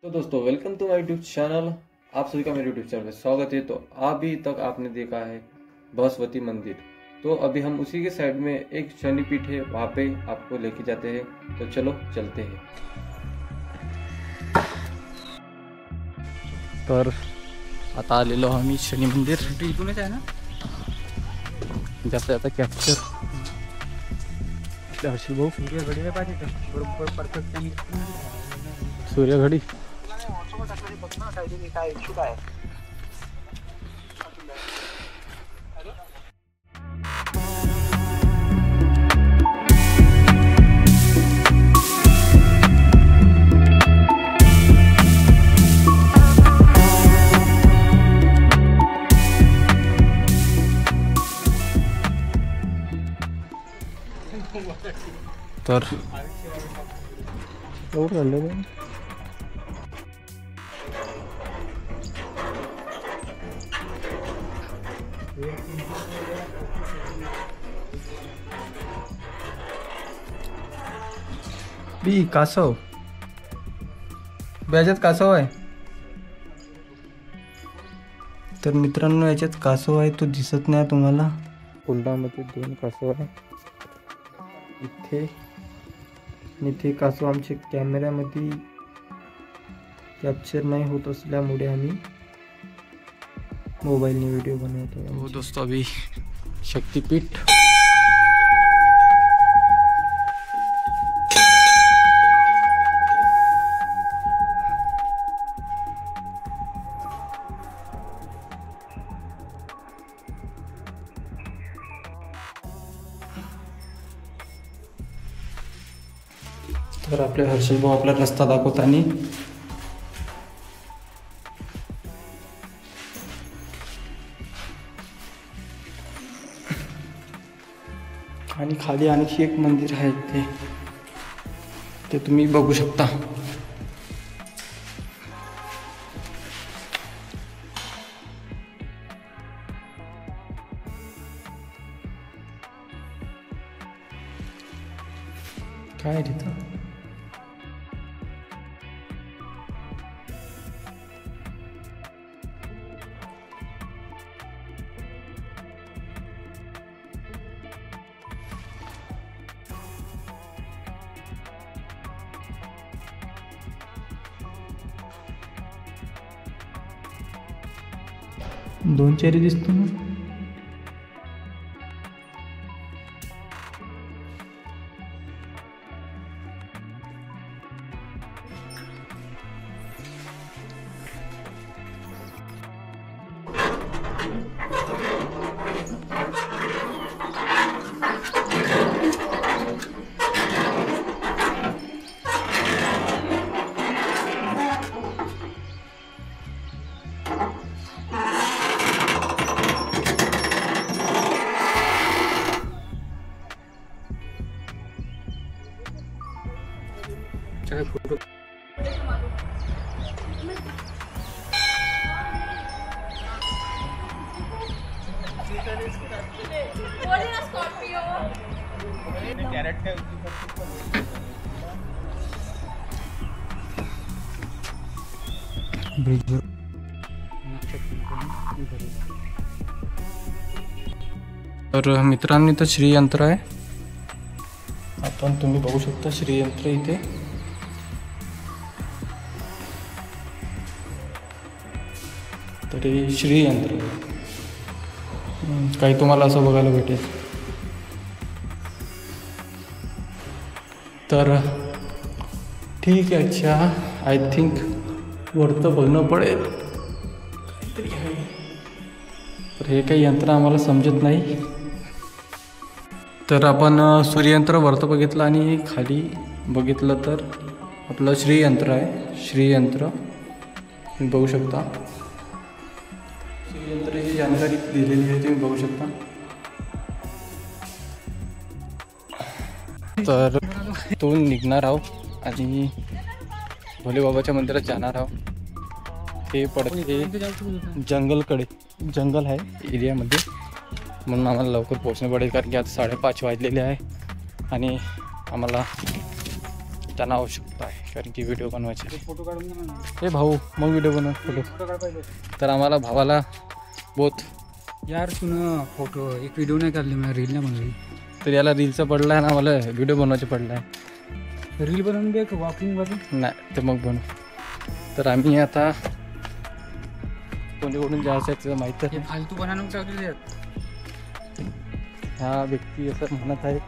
तो दोस्तों welcome to my YouTube channel. आप सभी का मेरे यूट्यूब चैनल में स्वागत है। तो अभी तक आपने देखा है बृहस्पति मंदिर, तो अभी हम उसी के साइड में एक शनिपीठ है, वहाँ पे आपको लेके जाते हैं। तो चलो चलते हैं। तर आता आलेलो आम्ही शनी मंदिर इथूनच आहे ना, जाता जाता कॅप्चर आपल्या हर्षल भाऊ सूर्यघडी पाहिजे बरोबर परफेक्ट सूर्यघडी तर एवढं झालं बी कासव याच्यात कासव आहे। तर मित्रांनो याच्यात कासव आहे, तो दिसत नाही तुम्हाला। कुंडामध्ये 2 कासव आहे इथे, आणि ते कासव आमच्या कॅमेऱ्यामध्ये कॅप्चर नाही होत असल्यामुळे आम्ही मोबाईलने व्हिडिओ बनवतो। हो दोस्तों, अभी शक्तिपीठ तर आपले हर्षल भाऊ आपला रस्ता दाखवताना आणि खाली आणखी एक मंदिर आहे ते तुम्ही बघू शकता। काय तिथं दोन चेहरे दिसतो ना। फोटो तर मित्रांनी तर श्रीयंत्र आहे, आपण तुम्ही बघू शकता श्रीयंत्र इथे। तर हे श्रीयंत्र काही तुम्हाला असं बघायला भेटेल। तर ठीक आहे, अच्छा आय थिंक वरतं बघणं पडेल काहीतरी आहे। तर हे काही यंत्र आम्हाला समजत नाही। तर आपण सूर्ययंत्र वरतं बघितलं आणि खाली बघितलं तर आपलं श्रीयंत्र आहे। श्रीयंत्र तुम्ही बघू शकता, श्रीयंत्र ही जानकारी दिलेली आहे, तुम्ही बघू शकता। तर तो निघणार आहोत आणि भोलेबाबाच्या मंदिरात जाणार आहोत। ते पडते जंगलकडे, जंगल आहे एरियामध्ये, म्हणून आम्हाला लवकर पोहोचणं पडेल, कारण की आता 5:30 वाजलेले आहे आणि आम्हाला जाणं आवश्यकता आहे। कारण की व्हिडिओ बनवायचे. फोटो काढून घे ना. हे भाऊ मग व्हिडिओ बनव फोटो. फोटो काढ पाहिजे तर आम्हाला भावाला बहुत यार. तुन फोटो एक व्हिडिओ नाही काढली मला, रील नाही बनवली. तर याला रीलचं पडलं आहे ना, मला व्हिडिओ बनवायचं पडलं आहे. रील बनवून बघ वॉकिंग वॉकिंग. नाही ते मग बनव. तर आम्ही आता कोणीकडून जायचं आहे त्याचं माहीत हे आहे. फालतू बनवून टाकले. हा व्यक्ती असं म्हणत आहे,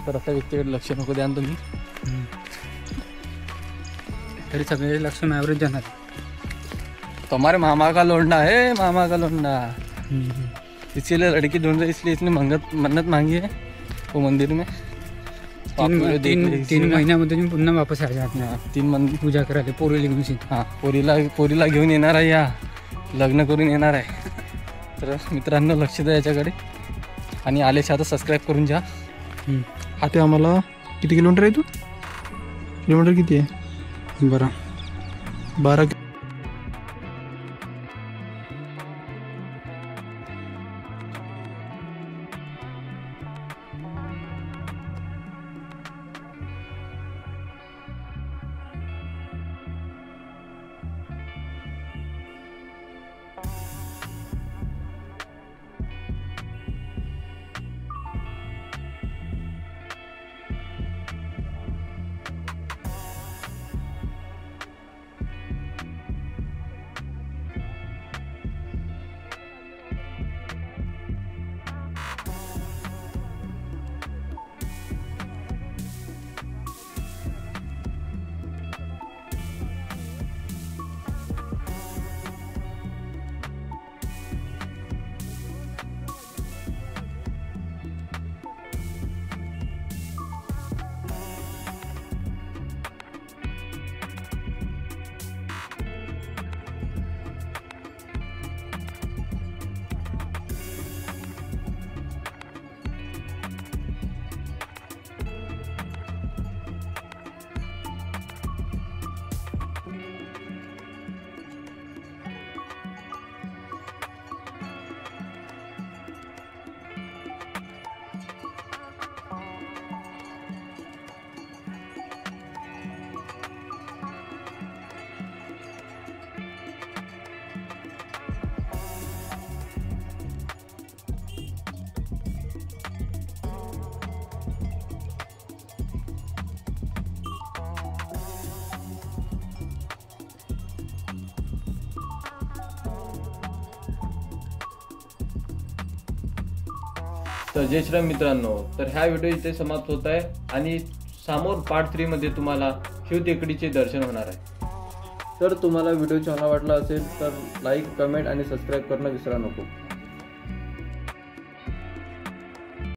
तर अशा व्यक्तीकडे लक्ष नको द्या ना तुम्ही. तरी सगळे लक्ष माझ्यावरच जाणार. तुम्हारे मामा का लोंडा है, मामा का लोंडा. इसीलिए लड़की ढूंढ रहे, इसलिए इसने मन्नत मांगी है वो मंदिर में. तीन महिन्यामध्ये मी पुन्हा वापस यायला. 3 मंदिर पूजा करायला पोरीला घेऊन. हां, पोरीला घेऊन येणार आहे, या लग्न करून येणार आहे. तर मित्रांनो लक्ष द्या याच्याकडे, आणि आलेच्या आता सबस्क्राईब करून जा. आता आम्हाला किती किलोमीटर आहे? तू किलोमीटर किती आहे? 12. तर जय श्रीराम मित्रांनो, तर ह्या व्हिडिओ इथे समाप्त होत आहे, आणि समोर पार्ट 3 मध्ये तुम्हाला शिव टेकडीचे दर्शन होणार आहे. तर तुम्हाला व्हिडिओ चांगला वाटला असेल तर लाईक, कमेंट आणि सबस्क्राईब करणं विसरा नको.